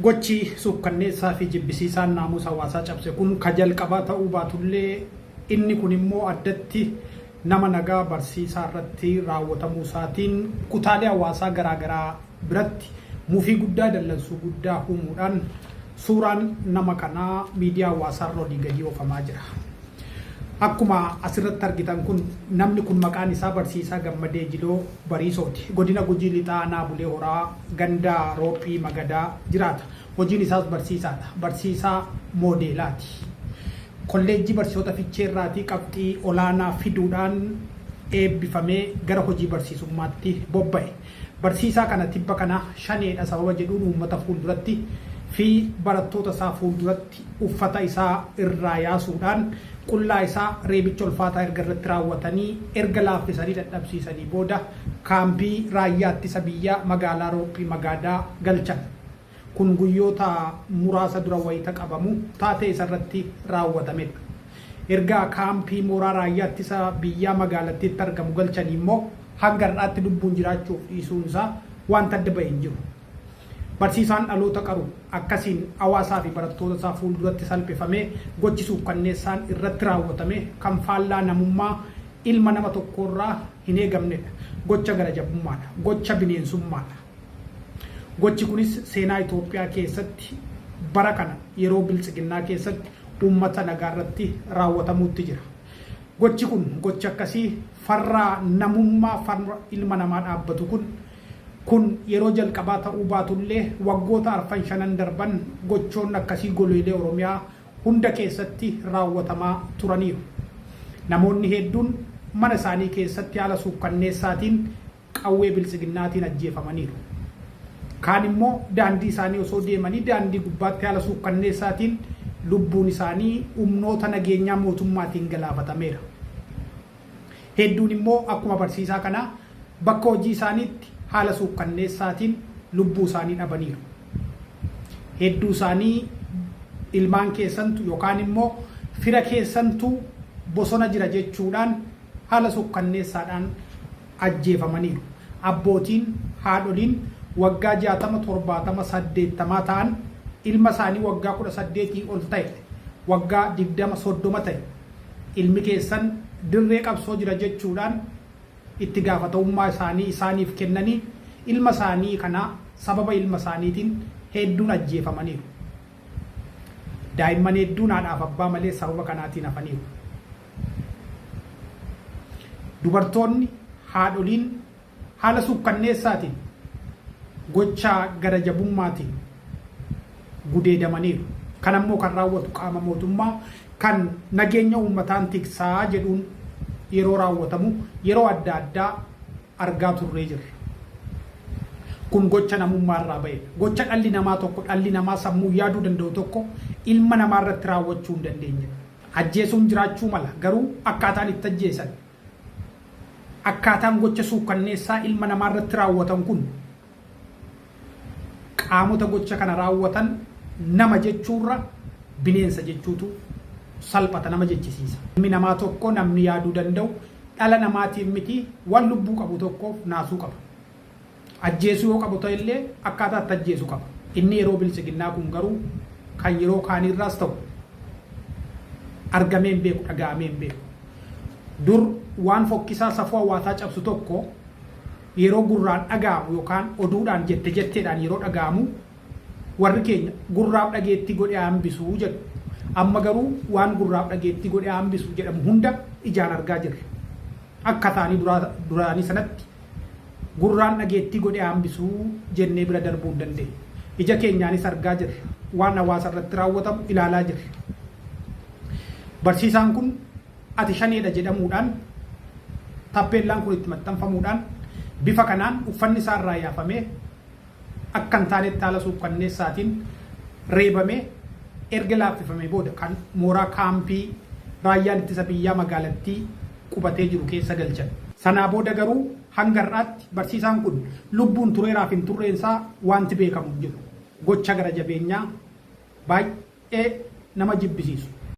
Gochi suukkanneessaa fi jibbisiisaan naamusa hawaasaa cabse kun ka jalqabaa ta'uu baatullee inni kun immoo addatti nama nagaa barsiisaa irratti raawwatamuu isaatiin kutaalee hawaasaa garaagaraa biratti mufii guddaa dallansuu guddaa uumuudhaan suuraan nama kanaa miidiyaa hawaasaa irra gadi oofamaa jira. Akkuma asirratti argitan kun namni kun maqaan isaa Barsiisaa Gammadee Jiloo Bariisooti. Godina Gujii Lixaa Aanaa Bulee Horaa Gandaa Roophii Magadaa jiraata. Hojiin isaas barsiisaadha. Barsiisaa moodeelaati. Kolleejjii barsiisota Fiicheerraatii qabxii olaanaa fiduudhaan eebbifamee gara hojii barsiisummaatti bobba'e. Barsiisaa kana tibba kana shaneedha sababa jedhuun uummata fuulduratti fi barattoota isaa fuulduratti uffata isaa irraa yaasuudhaan qullaa isaa reebicha ulfaataa erga irratti raawwatanii erga laaffisanii dadhabsiisanii booda kaampii raayyaa ittisa biyyaa magaalaa Roophii Magadaa galchan. Kun guyyoota muraasa dura wayita qabamu taatee isarratti raawwatamedha. Erga kaampii mooraa raayyaa ittisa biyyaa magaalattiitti argamu galchanii immoo hanga har'aatti lubbuun jiraachuuf dhiisuun isaa wanta adda bahee hin jiru. Barsiisaan dhaloota qaru akkasiin hawaasaa fi barattoota isaa fuulduratti salphifamee gochi suukkanneessaan irratti raawwatame kan faallaa namummaa ilma nama tokkorraa hin eegamnedha. Gocha garajabummaadha. Gocha bineensummaadha. Gochi kunis seenaa Itoophiyaa keessatti bara kana yeroo biltsiginnaa keessatti uummata nagaa irratti raawwatamuutti jira. Gochi kun gocha akkasii farraa namummaa farra ilma namaa dhaabbatu kun yeroo jalqabaa ta'uu baatullee waggoota arfan shanan darban gochoonni akkasii goleelee Oromiyaa hunda keessatti raawwatamaa turaniiru. Namoonni hedduun mana isaanii keessatti haala suukkanneessaatiin qawwee biltsiginnaatiin ajjeefamaniiru. Kaan immoo daandii isaanii osoo deemanii daandii gubbaatti haala suukkanneessaatiin lubbuun isaanii humnoota nageenyaa mootummaatiin galaafatameera. Hedduun immoo akkuma barsiisaa kanaa bakka hojii isaaniitti haala suukkanneessaatiin lubbuu isaanii dhabaniiru. Hedduu isaanii ilmaan keessantu yookaan immoo fira keessantu bosona jira jechuudhaan haala suukkanneessaadhaan ajjeefamaniiru. Abbootiin, haadholiin waggaa 60, 70, 80 ta'an ilma isaanii waggaa 18 ol ta'e, waggaa 20, 30 ta'e ilmi keessan dirree qabsoo jira jechuudhaan itti gaafatamummaa isaanii isaaniif kennanii ilma isaanii kana sababa ilma isaaniitiin hedduun ajjeefamaniiru. Daa'imman hedduun haadhaaf abbaa malee sababa kanaatiin hafaniiru. Dubartoonni, haadholiin haala suukkanneessaatiin gocha garajabummaatiin gudeedamaniiru. Kan ammoo kan raawwatu qaama mootummaa kan nageenya uummataan tiksaa jedhuun yeroo raawwatamu yeroo adda addaa argaa turree jirra. Kun gocha namummaa irraa ba'e. Gocha dhalli namaa tokko dhalli namaa sammuu yaaduu danda'u tokko ilma namaa irratti raawwachuu hin dandeenye. Ajjeesuun jiraachuu mala garuu akkaataan itti ajjeesan akkaataan gocha suukkanneessaa ilma namaa irratti raawwatan kun qaamota gocha kana raawwatan nama jechuurra bineensa jechuutu salphata nama jechisiisa. Ilmi namaa tokko namni yaaduu danda'u dhala namaatiin miti waan lubbuu qabu tokkoof naasuu qaba. Ajjeesuu yoo qabu ta'ellee akkaataa itti ajjeesuu qaba. Inni yeroo biltsiginnaa kun garuu kan yeroo kaanirraas ta'u argamee hin beeku, dhaga'amee hin beeku. Dur waan fokkisaa safuu hawaasaa cabsu tokko yeroo gurraan dhaga'amu yookaan oduudhaan jetteedhaan yeroo dhaga'amu warri keenya gurraaf dhageetti godhee hambisuu jedhu. Amma garuu waan gurraaf dhageetti godhee hambisuu jedhamu hunda ijaan argaa jirra. Akka taanii duraanii sanatti gurraan dhageetti godhee hambisuu jennee bira darbuu hin dandeenye. Ija keenyaanis argaa jirra. Waan hawaasa irratti raawwatamu ilaalaa jirra. Barsiisaan kun ati shaneedha jedhamuudhaan tappeellaan kun itti maxxanfamuudhaan bifa kanaan uffanni isaa irraa yaafamee akka hin taanetti haala suukkanneessaatiin reebamee erga laaffifamee booda kan mooraa kaampii raayyaan ittisa biyyaa magaalattii qubatee jiru keessa galchan. Sanaa booda garuu hanga har'aatti barsiisaan kun lubbuun tureeraaf hin turreensaa wanti beekamu jiru. Gocha gara jabeenyaa baay'ee nama jibbisiisu.